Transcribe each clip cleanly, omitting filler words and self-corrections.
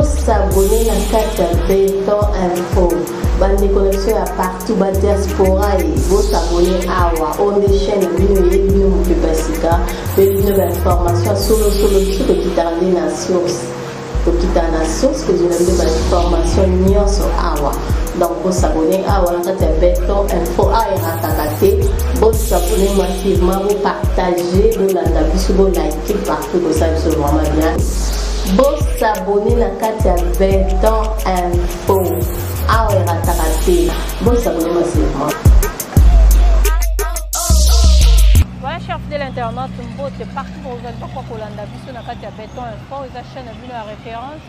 s'abonner à la carte Béton Info. Bande connexion à partout, la diaspora et vous s'abonner à on des chaînes vidéo vous pasika une information solo sur qui t'a la source. Qui t'a la source que je n'ai pas information ni sur awa. Donc vous s'abonner à la carte Béton Info à ratakate. Vous s'abonner massivement, vous partagez, vous likez partout que ça se vraiment bien. Vous s'abonner à la carte Béton Info. Ah ouais, ratatati. Vous s'abonner massivement. Voilà, chers fidèles internautes, c'est partout pour vous allez pas quoi la vision à carte Béton Info. Les chaînes à la référence,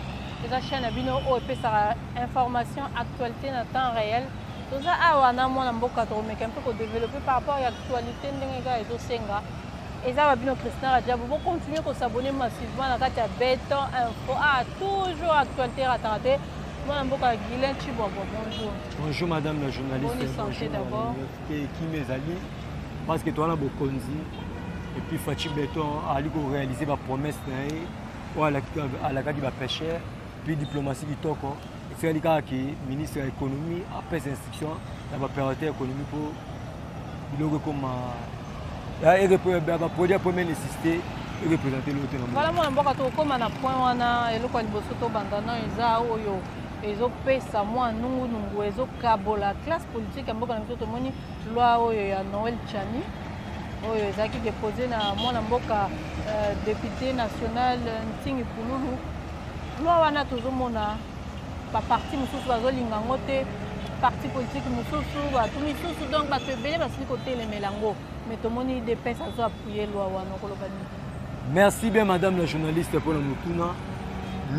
les chaînes à bino OEP ça information actualité dans temps réel. Tout ça ah on a mon amboka to mais un peu qu'on développer par rapport à l'actualité n'enga et tout senga. Et ça va bien Christian a dit vous continuer à s'abonner massivement à la carte Béton Info. Ah toujours actualité ratatée. Bonjour. Bonjour madame la journaliste. Bonne santé d'abord. Qui mes alliés parce que toi là beaucoup et puis Fachi Béton a réalisé ma promesse à la carte du pêcheur puis diplomatie du toko. C'est le cas qui ministre de l'économie après instruction dans l'opérateur économique pour le comme produit à première nécessité et représenter l'autre. Voilà moi mboka to comme na point wana eloko liboso to bandana eza oyo ezopesa mwa nungu ezokabola classe politique mboka na mtoto moni loi oyo ya Noël Chani oyo ezaki déposé na mwana mboka député national Ntingi Pululu loi wana tozomona pa parti mususu bazolinga ngo te parti politique mususu batu misusu donc bato ebele basili kotelemela yango mais tomoni depesa azo appuyer loi wana koloba nini. Merci bien madame la journaliste pour la mutuna.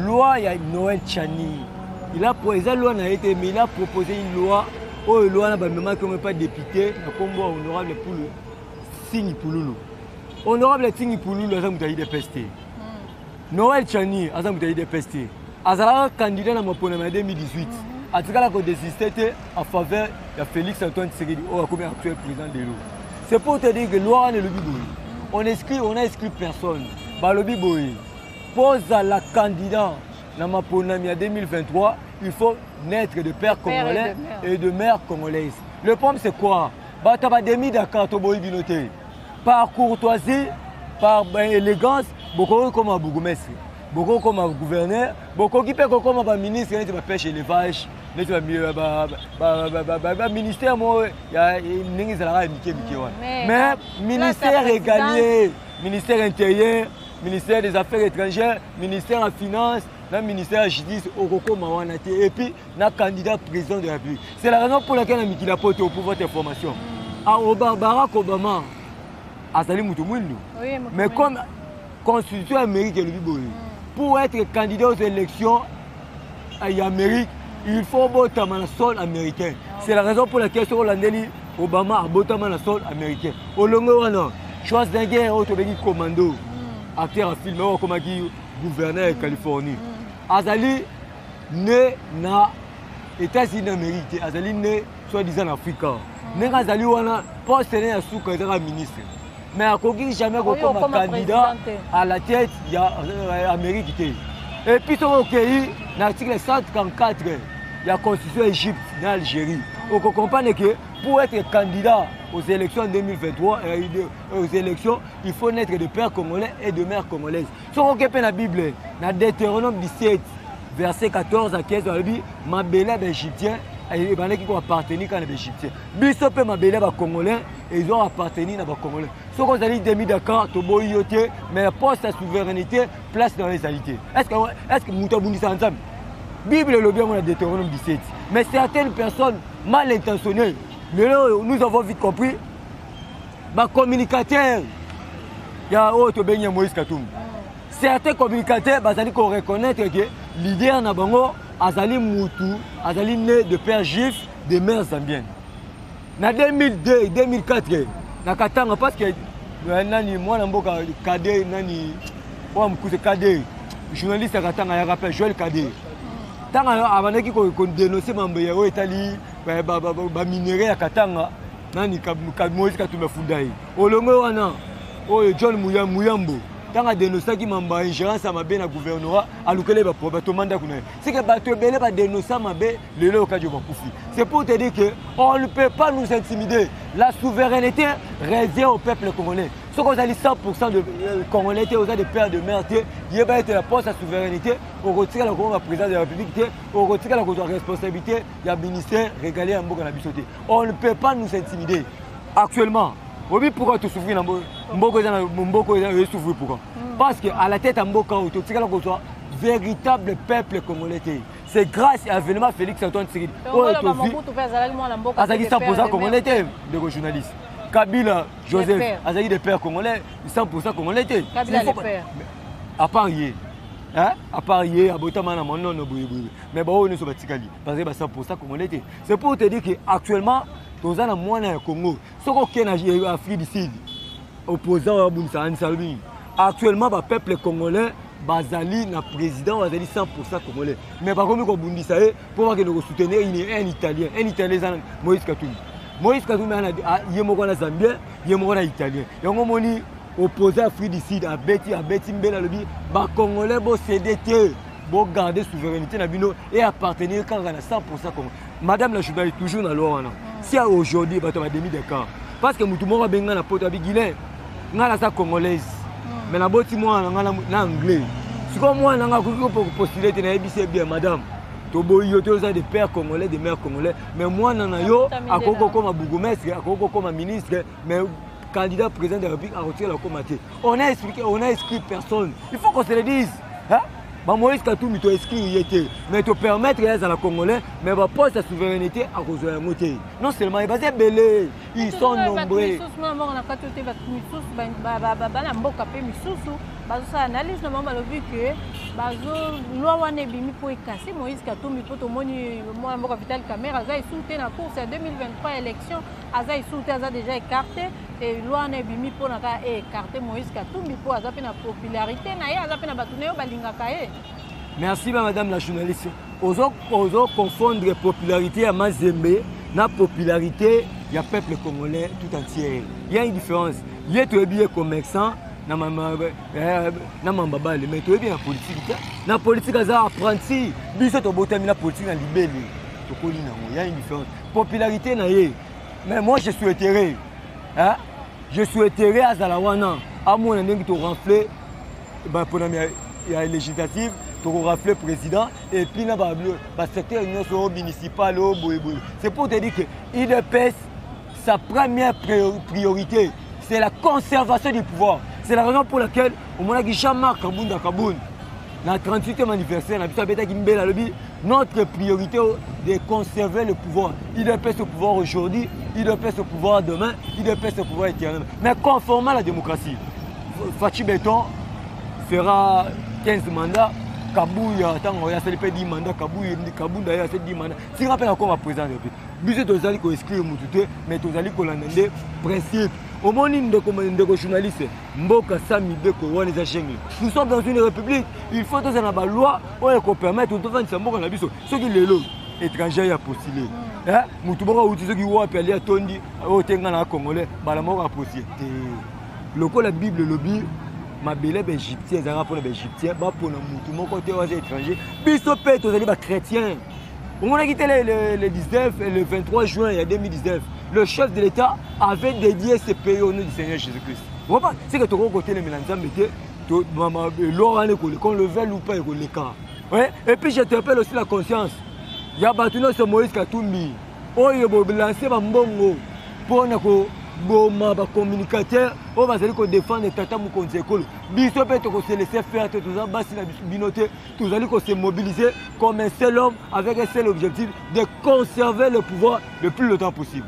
Loi ya Noël Chani. Il a proposé loi n'a été mais il a proposé une loi où loi n'a pas comme pas député le combo honorable pour le Ntingi Pululu. Honorable Ntingi Pululu a mutayi de peste. Noël Chani a mutayi de peste. Azala candidat dans mon en 2018. A tout cas la désisté en faveur de Félix Antoine Tshisekedi comme actuel président de l'eau. C'est pour te dire que loi ne le biboui. On a inscrit personne. Balobi boy. Pose à la candidat dans ma en 2023, il faut naître de père congolais et de mère congolaise. Le problème c'est quoi? Par courtoisie, par élégance, beaucoup comme un bourgmestre, beaucoup comme un gouverneur, beaucoup qui peut comme un ministre qui pêche élevage, ministère mais ministère régalien, ministère intérieur, ministère des Affaires étrangères, ministère des Finances, le ministère de la Justice, et puis le candidat président de la République. C'est la raison pour laquelle on a porté au pouvoir d'information. Barack Obama, mais comme constitution américaine, pour être candidat aux élections en Amérique, il faut voter dans le sol américain. C'est la raison pour laquelle Obama a voté dans le sol américain. Au long Schwarzenegger est commando, acteur à film, comme gouverneur de Californie. Azali né na États-Unis d'Amérique, Azali né soi-disant en Afrique. Né Azali wana poste né à sous ministre. Mais à koki jamais comme candidat à la tête de l'Amérique. Et puis au pays, l'article 134 de la Constitution Égypte d'Algérie. On comprend que pour être candidat aux élections en 2023 et aux élections, il faut naître de père congolais et de mère congolaise. Si on regarde la Bible, dans Deutéronome 17, verset 14 à 15, on dit ma belle égyptien et qui ont appartenu à l'Égyptien. Bisop ma belle congolais et ils ont appartenu à les Congolais. Si on dit demi d'accord, mais la poste à souveraineté, place dans les alités. Est-ce que nous avons dit ça ensemble? Bible est le bien dans Deutéronome 17. Mais certaines personnes mal intentionnées, nous avons vite compris, les communicateurs, il y a autre Moïse Katoum. Certains communicateurs, ils reconnaissent que l'idée n'a pas Azali Moutou, Azali né de père juif, de mère zambienne. En 2002 2004, parce que moi, je suis journaliste à Katanga, je rappelle Joël Kadé. Tant qu'on dénonce les États-Unis, les minéraux à Katanga, Moïse Katoum Fundaï. Au Longo, John Mouyambo. tant a dénoncé qui m'a ingérence à ma bien à gouvernorat à l'oukel va pour bateau mandat qu'on c'est que bateau belé va dénoncer ma bé le lo ka va koufi c'est pour te dire que on ne peut pas nous intimider la souveraineté revient au peuple congolais ce qu'on a dit 100% de congolais aux des pères de mère il va être la poste à souveraineté au retire la président de la République au retire la responsabilité il y a ministère régalé en Boka na bisoté on ne peut pas nous intimider actuellement. Oui, pourquoi tu souffres dans Mboko souffre pourquoi? Parce qu'à la tête de Mboko, tu as un véritable peuple congolais. C'est grâce à l'événement Félix Antoine Tshisekedi. Azaki 100% congolais, de journalistes. Kabila, Joseph, Azaki des pères congolais, 100% congolais. Kabila les pères. À part hier. À part hier, à Botamana, non, mais bon, on est sur Batikali. Parce que 100% congolais. C'est pour te dire qu'actuellement, dans le monde du Congo, ce qu'on a en Afrique du Sud, opposant à Bounsa Salvi, actuellement, le peuple congolais, Bazali, le président, Bazali 100% congolais. Mais par contre, pour voir que nous soutenons un Italien, Moïse Katumbi. Moïse Katumbi, il est mort en Zambie, il est mort en Italien. Il est opposé à l'Afrique du Sud, à Betty Mbela, les Congolais, ils CDT. Pour garder souveraineté et appartenir quand on a 100% comme Madame la journaliste toujours dans l'eau. Si aujourd'hui, on a demi de cas. Parce que tout le monde a bien la pote avec Guinée, on a la congolaise. Mais la botte, moi, on a anglais. Si moi, on a postulé, c'est bien, madame. Tu as des pères congolais, des mères congolais. Mais moi, on a yo, à Koko comme bourgmestre, à Koko comme ministre, mais candidat président de la République à retirer la comité. On a expliqué, on a inscrit personne. Il faut qu'on se le dise. Moïse Katumbi tu inscrit mais tu permettre à la Congolais mais va poste la souveraineté à cause de la moitié. Non seulement ils sont nombreux. Analyse normalement le vu que loi wana bimi pour casser Moïse Katumbi pour moni moi mboka Vital Kamerhe aza souté na course à 2023 élection aza souté aza déjà écarté et loi wana bimi pour na écarter Moïse Katumbi pour aza pe na popularité na ye aza pe na batune yo balingaka ye. Merci madame la journaliste. Ozo confondre popularité à Mazembe na popularité il y a peuple congolais tout entier. Il y a une différence. Il y a tout bien commerçant na mambabale mais tu es bien en politique na politique aza apprenti biso to botami na politique na libeli to koli na il y a une différence popularité na ye mais moi je souhaiterais à Zalawana à mon ndenge to renfler ba pour la législative to renfler président et puis na ba secteur municipal au boyeboy c'est pour te dire que IDPS sa première priorité c'est la conservation du pouvoir. C'est la raison pour laquelle on a dit Jean-Marc Kabunda Kaboun, dans le 38e anniversaire, notre priorité est de conserver le pouvoir. Il dépêche le pouvoir aujourd'hui, il dépêche le pouvoir demain, il dépêche le pouvoir éternel. Mais conformément à la démocratie, Fachi Béton fera 15 mandats, Kabouya, il y a 10 mandats, Kabouya, il y a 10 mandats. Si on rappelle encore ma présidente, nous avons inscrit mais nous avons des principes. Au monde de journalistes, nous sommes dans une république, il faut que nous ayons une loi pour permettre de faire ce qui est l'eau. Étrangers à postuler. Nous avons dit que aller à Tondi, au Tengana Congolais, Balamor a postulé. Le coup la Bible, le Bible, ma belle égyptienne, pour les égyptiens, pour nous côté aux étrangers, bisopé, tous les chrétiens. On a quitté le 23 juin 2019. Le chef de l'État avait dédié ce pays au nom du Seigneur Jésus-Christ. C'est que tu as côté les Mélanzambes, qu'on le veuille ou pas, et puis je te rappelle aussi la conscience. Il y a battu ce Moïse Katumbi. Oh, il a lancé un bongo pour un communicateur. On va défendre les Tata Moukonzekolo. Bisous, on se laisser faire tout ça, tous allez se mobiliser comme un seul homme avec un seul objectif de conserver le pouvoir le plus longtemps possible.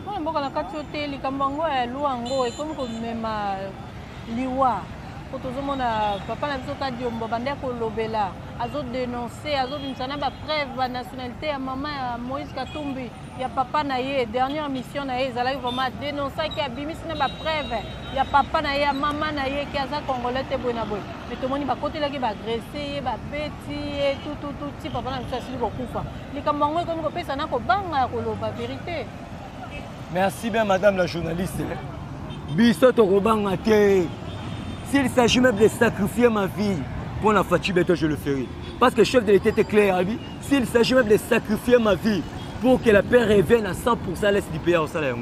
Papa na biso tadi mbabanda ko lobela azo dénoncer azo binsana ba preuve ba nationalité ya maman ya Moïse Katumbi ya papa na ye dernière mission na ye ezalaki vraiment dénoncer ki abimisi na ba preuve ya papa na ye ya maman na ye ki aza congolais te boy na boy mais tomoni ba kotelaki ba agresser ba beti tout ti papa na biso asili kokufa likambo ngo ekomi kopesa na kobanga ko loba vérité. Merci bien madame la journaliste. Biso to kobanga te. S'il s'agit même de sacrifier ma vie pour la Fachi Beto, je le ferai. Parce que le chef de l'État était clair à lui. S'il s'agit même de sacrifier ma vie pour que la paix revienne à 100% à l'est du pays, au salaire.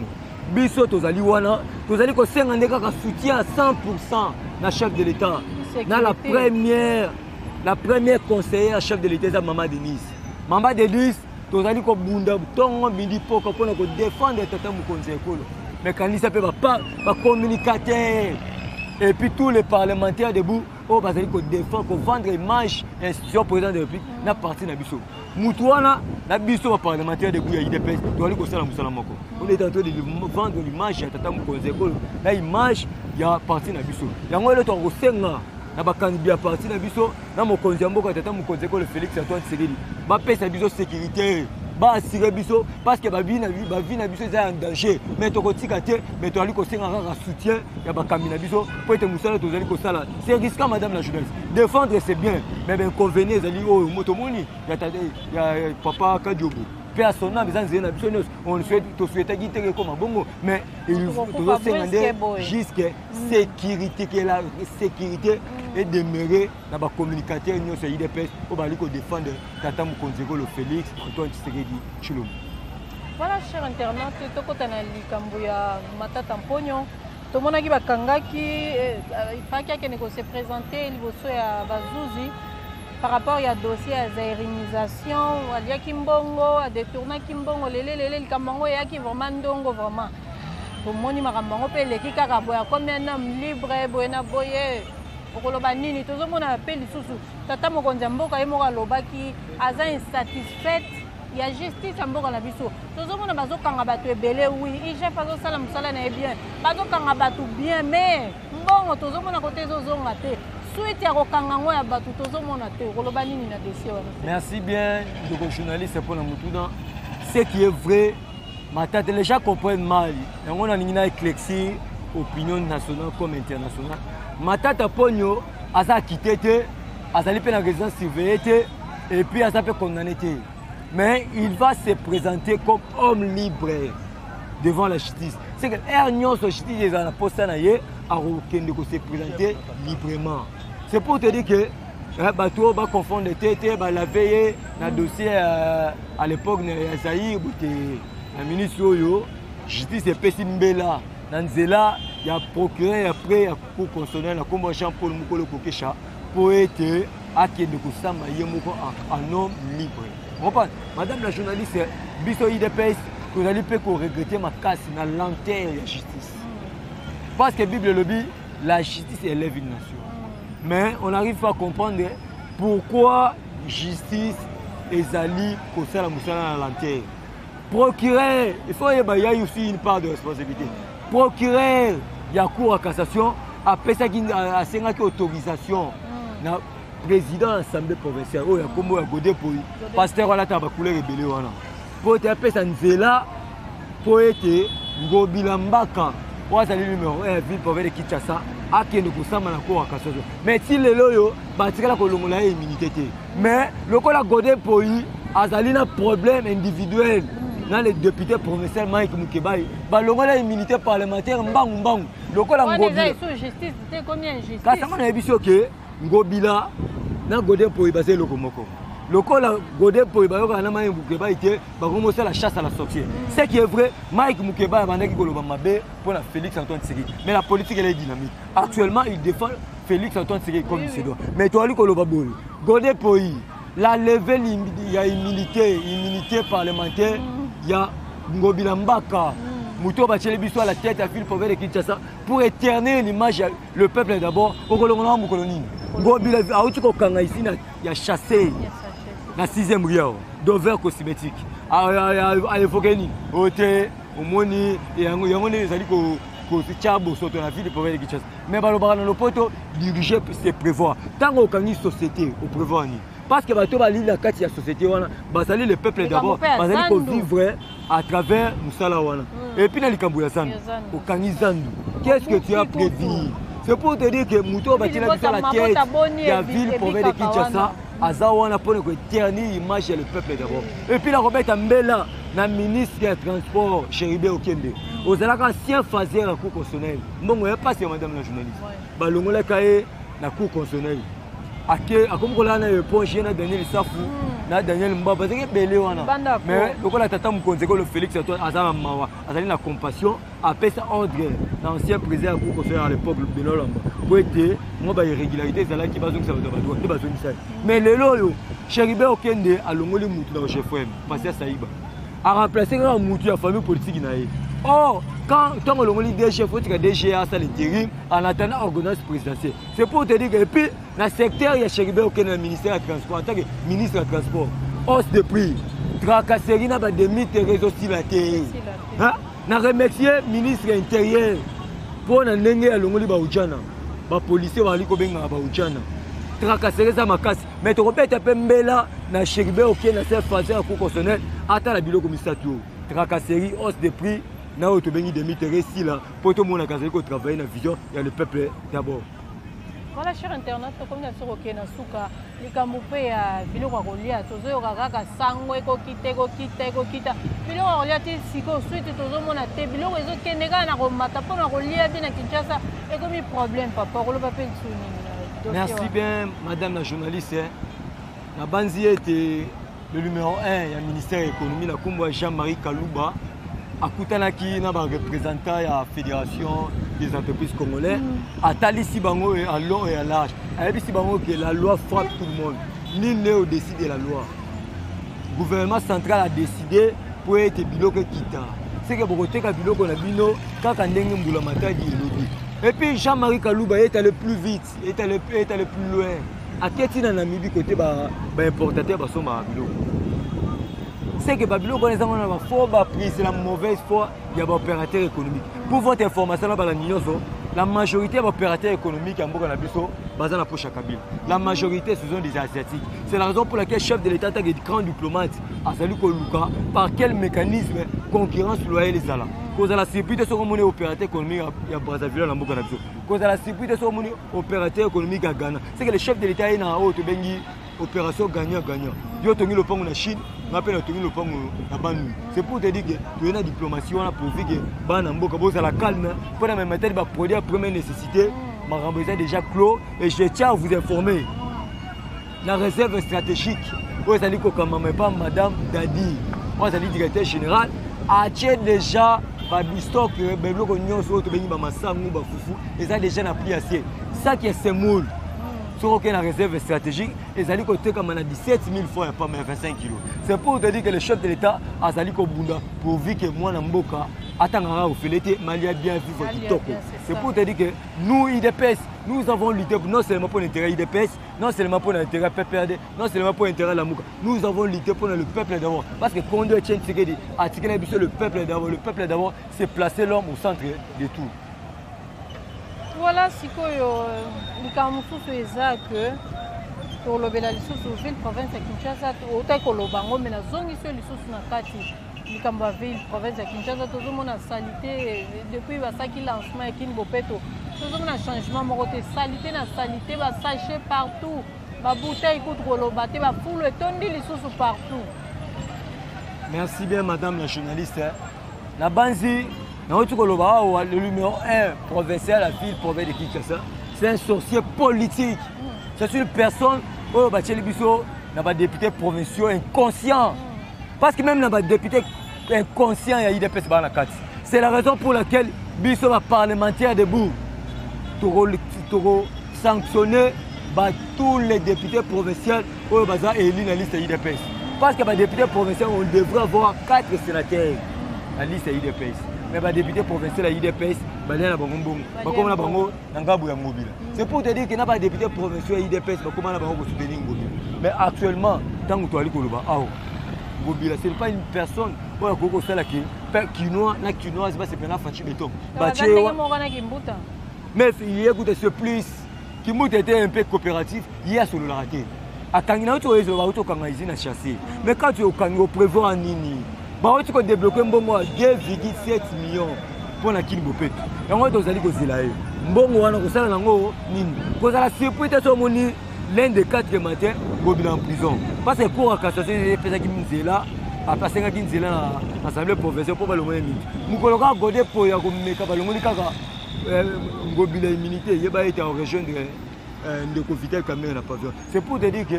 Biso tozali wana, tozali ko senga ndeka ka soutien à 100% na chef de l'État. Na la première conseillère chef de l'État, c'est Maman Denise. Maman Denise, tozali ko bunda tongo midi poko pour ko défendre tata Mukonzi ekolo. Mais quand il s'appelle pas communicateur et puis tous les parlementaires debout, oh bazali ko défendre, ko vendre image institution président de la République na parti na biso. Moutouana, la biso parlementaire debout ya IDPS, tozali ko sala musala moko. On est en train de vendre l'image à tata Mukonzi ekolo. La image ya parti na biso. Yango le to ko senga na bakandidat parti na biso na mokonzi mboka tata Mukonzi ekolo Félix Antoine Tshisekedi. Ba pesa biso sécurité. Ba assurer biso parce que ba vie na biso est en danger. Mais to kotika te, mais to ali ko senga un soutien ya ba kamina biso pour être musala to zali ko sala. C'est risqué madame la journaliste. Défendre c'est bien, mais ben convenez zali o motomoni ya papa Kadiobo. Personne on souhaite guider comme bongo, mais il faut jusqu'à sécurité que la sécurité est demeurée dans la communicateur union sur IDPS pour défendre Tata Mukonzi ekolo Félix Antoine Tshisekedi Tshilombo. Voilà, chers internautes, tout côté na likambo ya Matata Mponyo. Tout le monde qui bakangaki il fallait qu'il se présenter liboso ya Bazuzi. Par rapport à dossier à zérémisation, à dia kimbongo, à détourner kimbongo, le kamango ya ki vraiment ndongo vraiment. Pour moni maramango pe le ki kaka boya comme un homme libre boyena boye. Okoloba nini tozo mona appel lisusu. Tata Mukonzi mboka ye moka lobaki aza insatisfait. Ya justice mboka na biso. Tozo mona bazo kanga bato ebele oui, chef azo sala musala na bien. Bazo kanga bato bien mais mbongo tozo mona côté zozo ngate. Merci bien, le journaliste pour la Moutoudan. Ce qui est vrai, les gens comprennent mal. On a une éclaircie, opinion nationale comme internationale. Matata Ponyo, a quitté, a salé la résidence surveillée et puis a fait condamné. Mais il va se présenter comme homme libre devant la justice. C'est que l'union sur la justice des postes a se présenter librement. C'est pour te dire que bateau va confondre les têtes, la veille, le dossier à l'époque de Zaïre, le ministre Oyo, justice est Pessimbela. Dans Zela, il y a procuré après la Cour constitutionnelle, la Cour Jean-Paul Moukolo Kokesha, pour être un homme libre. Madame la journaliste, Biso IDPS, vous allez regretter ma casse dans l'enterre de la justice. Parce que la Bible le dit, la justice élève une nation. Mais on n'arrive pas à comprendre pourquoi justice est allée pour ça la moussala dans l'enterre. Procureur, il faut y a aussi une part de responsabilité. Procureur, il y a cour à cassation, après ça il y a une autorisation. Le président de l'Assemblée provinciale, il y a comme un godé pour pasteur là tu as couleur rébellé voilà. Pour être appelé ça Nzela, pour être Ngobilambaka. Pour être numéro 1 ville pour aller Kinshasa, à qui nous sommes à la cour à cassation. Mais si les loyaux, c'est là que l'on a une immunité. Mais le cas de godé pour lui, il y a un problème individuel. Dans les députés provinciaux, Mike Mukebaï, l'on a une immunité parlementaire, mbang. Le cas de Ngobila. Justice, c'est combien de justice? Quand ça m'a dit que Ngobila, na godé pour lui, c'est le Komoko. Le cas de godé pour lui, Mike Mukebaï, c'est la chasse à la sorcière. Ce qui est vrai, Mike Mukebaï a dit que pour la Félix Antoine Tshisekedi. Mais la politique elle est dynamique. Actuellement, il défend Félix Antoine Tshisekedi comme il se doit. Mais toi, lui, godé pour lui, la levée, il y a immunité parlementaire. Il y a Ngobila Mbaka, Mouto Bachele Bisso à la tête à fil pour de Kinshasa pour éterner l'image, le peuple d'abord, au Colombo Moukoloni. Ngobila, il y a chassé la 6e rieur d'over cosmétique. À l'époque, au thé, au moni, et à Tchabo, sur la ville de Province de Kinshasa. Mais le poteau diriger, c'est prévoir. Tant qu'on a une société, au prévoir. Parce que la carte de la société, le peuple d'abord, vivre à travers Moussala. Et puis, dans le Kanizandu, qu'est-ce que tu as prévu? C'est pour te dire que Mouto va tirer la tête de la ville pour de Kinshasa, Azawana pour éterniser l'image du peuple d'abord. Et puis, la remettre en Mbela, na ministre ya transport Chéribé Okende ozalaka ancien phaseur à cour constitutionnelle mbongo ya passe madame la journaliste balongolaka ye na cour constitutionnelle akomokola na éponge na Daniel Safu na Daniel Mbaba zeke belé wana mais lokola tata mokonzi ko le Félix azama mawa azali na compassion apesa ordre na ancien président à cour constitutionnelle à l'époque Benoît Lamba pour être moi ba irrégularité zalaki bazongisa bato bato te bazongisa mais lelo yo Chéribé Okende alongoli mutu na chef FM Pasteur Saïba a remplacé la mouture de la famille politique. Or, quand on a dit DG, il faut que DG a l'intérim en attendant l'ordonnance présidentielle. C'est pour te dire que puis, dans le secteur, il y a Chéribé Okende dans le ministère du Transport, en tant que ministre du Transport. Hausse de prix, tracasserie, n'a pas de mythes et réseaux sur la terre. On a remercié le ministre de l'Intérieur pour nous donner à l'ongoli Baoudjana. Les policiers vont aller à Baoudjana. Tracasserie ça makasi mais tu répètes un peu mbela na Chéribé Okende na cette phase à cour constitutionnelle ata la biloko misato tracasserie hausse de prix na auto bengi de mitéré si là pour tout le monde qui a travaillé na vision il y a le peuple d'abord. Voilà cher internet comme na soko ke na suka likambo pe ya biloko ya kolia tozo kaka sango ekokite biloko ya kolia ti siko suite tozomona te biloko ezokende kaka na komata mpona kolia te na Kinshasa ekomi problème papa koloba pe nsuni. Merci bien, madame la journaliste. La Banzi était le numéro 1 du ministère de l'économie, la Kumba Jean-Marie Kalouba, à Koutanaki, na représentant de la Fédération des entreprises congolaises, à Talissi Bango et à long et à large. À Talissi Bango que la loi frappe tout le monde. Nul n'est au décider la loi. Le gouvernement central a décidé pour être biloko kita. C'est que pour être biloko na bino, quand on a un matin dit et puis Jean-Marie Kalouba est allé plus vite, est allé plus loin. À Kéti dans Namibie côté importateur baso biloko. C'est que Babylone quand les gens ont fort pris, c'est la mauvaise foi il y a des opérateurs économiques. Pour votre information la majorité des opérateurs économiques en Boka Nabiso basés dans la poche à Kabila. La majorité ce sont des asiatiques. C'est la raison pour laquelle le chef de l'État a des grands diplomates à Salou Koluka par quel mécanisme concurrence loyale les ala. Cause à la sécurité sur mon opérateur économique à Brazzaville en Boka Nabiso. Cause à la sécurité sur mon opérateur économique à Ghana. C'est que le chef de l'État est dans haut de Bengi opération gagnant-gagnant. Yo tongi le pont en Chine, m'appelle tongi le pont à Banu. C'est pour te dire que tu es dans la diplomatie, on a profité que Ban Mboka Bosa la calme. Pour la même méthode, va produire la première nécessité. Ma rembourser déjà clos et je tiens à vous informer. La réserve stratégique, vous allez comme pas Madame Dadi, vous allez directeur général, a déjà stock, Bello Nyon, Soto Beni Bamassam, Bafoufou, et ça déjà n'a plus assez. Ça qui est semoule. Sur la réserve stratégique, ils allaient côté comme on a 17 000 fois et pas 25 kilos. C'est pour te dire que le chef de l'État a sali Kobunda pour dire que moi, Namboka, attendra au fileté, Malia bien vivre du Toko. C'est pour te dire que nous, IDPS, nous avons lutté non seulement pour l'intérêt IDPS, non seulement pour l'intérêt PPRD, non seulement pour l'intérêt de la Mouka. Nous avons lutté pour le peuple d'abord. Parce que quand on doit dire le peuple d'abord, c'est placer l'homme au centre de tout. Voilà, sikoyo likambo susu eza que tolobela lisusu ville province ya Kinshasa otaki koloba ngo me nazongisi yo lisusu na kati likambo ya ville province ya Kinshasa tozomona salité depuis basaki lancement ya Kini Bopeto tozomona changement moko te salité basachet partout babouteille kutu koloba te bafulu etondi lisusu partout. Merci bien madame la journaliste. La Banzi le numéro 1 provincial à la ville province de Kinshasa, c'est un sorcier politique. C'est une personne, n'a pas député provincial inconscient. Parce que même n'a pas député inconscient, il y a IDPS dans la carte. C'est la raison pour laquelle Bisso va parlementaire debout. Toro sanctionner tous les députés provinciaux et élus dans la liste IDPS. Parce que les députés provinciaux, on devrait avoir 4 sénateurs à la liste IDPS. Mais les députés provinciaux à l'IDPS, c'est pour te dire qu'il n'y a pas de députés provinciaux à l'IDPS, mais actuellement, tant que tu as dit que ce n'est pas une personne qui noie, c'est pas Fachi Béton. Mais il y a ce plus qui était un peu coopératif, il y a sur le raté. À Kangina, tu as chassé. Mais quand tu es au Kango, prévoit un nini. Tu peux débloquer 2,7 millions pour la Kini Bopeto. Et on va aller au Zilaï. Mbongo wana kosala nango nini. Kozala surprise to moni l'un des 4 matins bobi en prison. Parce que pour la cassation des pesaki mzela apasengaki nzela na assemblée provinciale mpo balongoli mingi mokolo kaka gode po ya komeka balongoli kaka ngobila immunité yeba ete arejoindre ndeko Vital Kamerhe na pavillon. C'est pour te dire que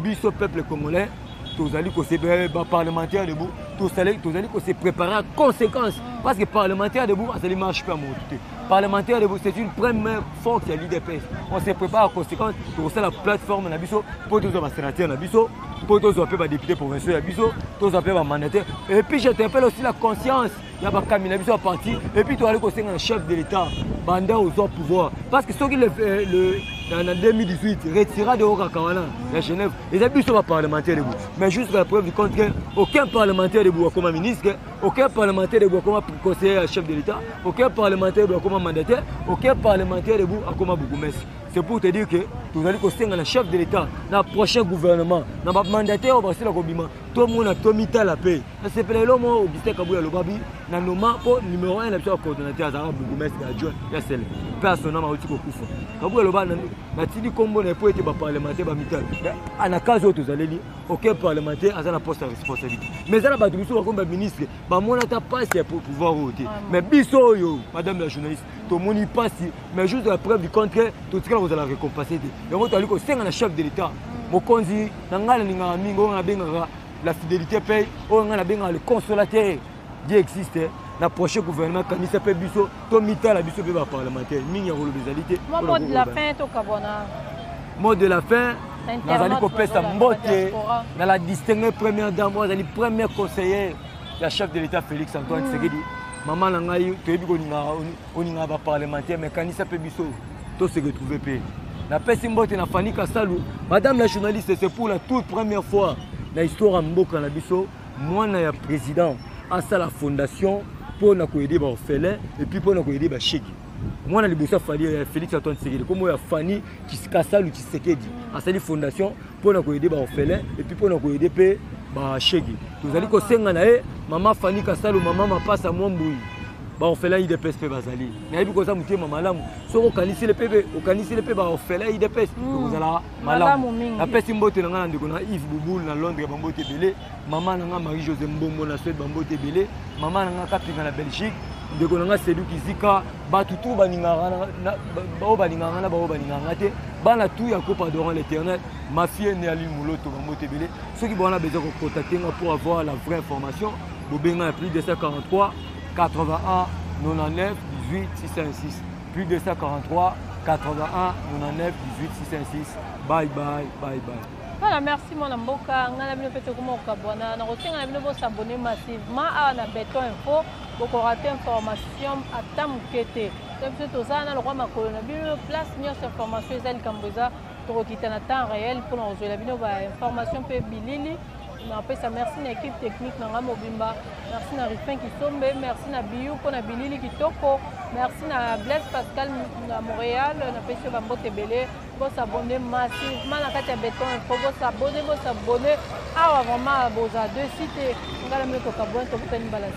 biso peuple congolais tozali kose parlementaire debout tozali kose préparer à conséquence parce que parlementaire debout azali marche pas monter parlementaire debout c'est une première force à l'IDPS. On se prépare à conséquence pour ça la plateforme na biso pour tous les sénateurs na biso pour tous les députés provinciaux na biso tous les mandataires et puis j'interpelle aussi la conscience ya ba kamina biso parti et puis tu aller conseiller un chef de l'État banda aux pouvoir parce que ce qui en 2018 retira de Okakawana à Genève les abus sont parlementaires debout mais jusqu'à la preuve du contraire aucun parlementaire debout comme ministre aucun parlementaire debout comme conseiller chef de l'État aucun parlementaire debout comme mandataire aucun parlementaire debout comme bourgmestre. C'est pour te dire que tu allez conseiller un chef de l'État dans le prochain gouvernement dans le mandataire au Brésil tout le monde a tout mis à la paix c'est pour l'homme Augustin Kabouya Lobabi dans le moment numéro 1 la coordonnateur à bourgmestre adjoint ya celle personnellement au Tiko Kufa Kabouya Lobabi natili kombo na po ete ba parlementaire ba mital ana kazo tozaleli aucun parlementaire a la poste à responsabilité mais ça la ba biso comme ministre ba mona ta passe pour pouvoir voter mais biso yo madame la journaliste to moni passe mais juste la preuve du contraire tout ce que vous allez récompenser et on tali ko senga na chef de l'état mokonzi na ngala ninga mingo na benga la fidélité paye on ngala benga le consolateur Dieu existe la prochaine gouvernement quand il s'appelle biso to mita la biso ba parlementaire mingi rolo bezalité mot de la fin to kabona mot de la fin nazali kopesa mbote na la distinguée première dame la première conseillère la chef de l'État Félix Antoine Tshisekedi maman na ngai toyebi koninga ba parlementaire mais quand il s'appelle biso to se retrouver pe na pesi mbote na Fanny Kasalu madame la journaliste c'est pour la toute première fois na histoire mboka na biso mwana ya président à ça la fondation pour aider les orphelins et puis pour aider les chèques. Moi, je suis Félix Antoine Tshisekedi, comme moi, Fanny Kasalu Tshisekedi, à cette fondation pour aider les orphelins et puis pour aider les chèques. Vous allez que maman Fanny Kasalu, maman m'a passé à mon boui. Orphelin IDPS pe bazali. Na yebi koza mutema malamu. Soko kanisi le pebe, okanisi le pebe orphelin IDPS. Kozala malamu. Na pesi mbote na ngana ndeko na Yves Bouboul na Londres bambote belé, maman na nga Marie José Mbombo na Suède bambote belé, maman na nga Kapinga na Belgique, ndeko na nga Sedou Kizika, batutu baningara na ba baningara na ba baningara te. Bana tout ya ko pardon l'Éternel, ma fille né Ali Mouloto bambote belé. Ceux qui vont a besoin de contacter pour avoir la vraie information, bobenga plus de 143 81 99 18 606 plus de 143 81 99 18 606 bye bye bye bye. Voilà, merci mon amboka ngana bino pete kuma okabona na kosenga na bino bo s'abonner massivement à na Beton Info pour rater information à tamukete. C'est tout ça na le roi makolo na bino place nyos information ezali kamboza to kita na temps réel pour nous la bino ba information pe bilili. Merci à l'équipe technique, merci à Rifin Kisombe, merci à Biou pour la Bilili Kitoko, merci à Blaise Pascal à Montréal, à Pêche Bambo Tébélé, pour s'abonner massivement à Katia Beton, pour s'abonner à vraiment à Boza 2 sites, on va le mettre au Cabouin, on va le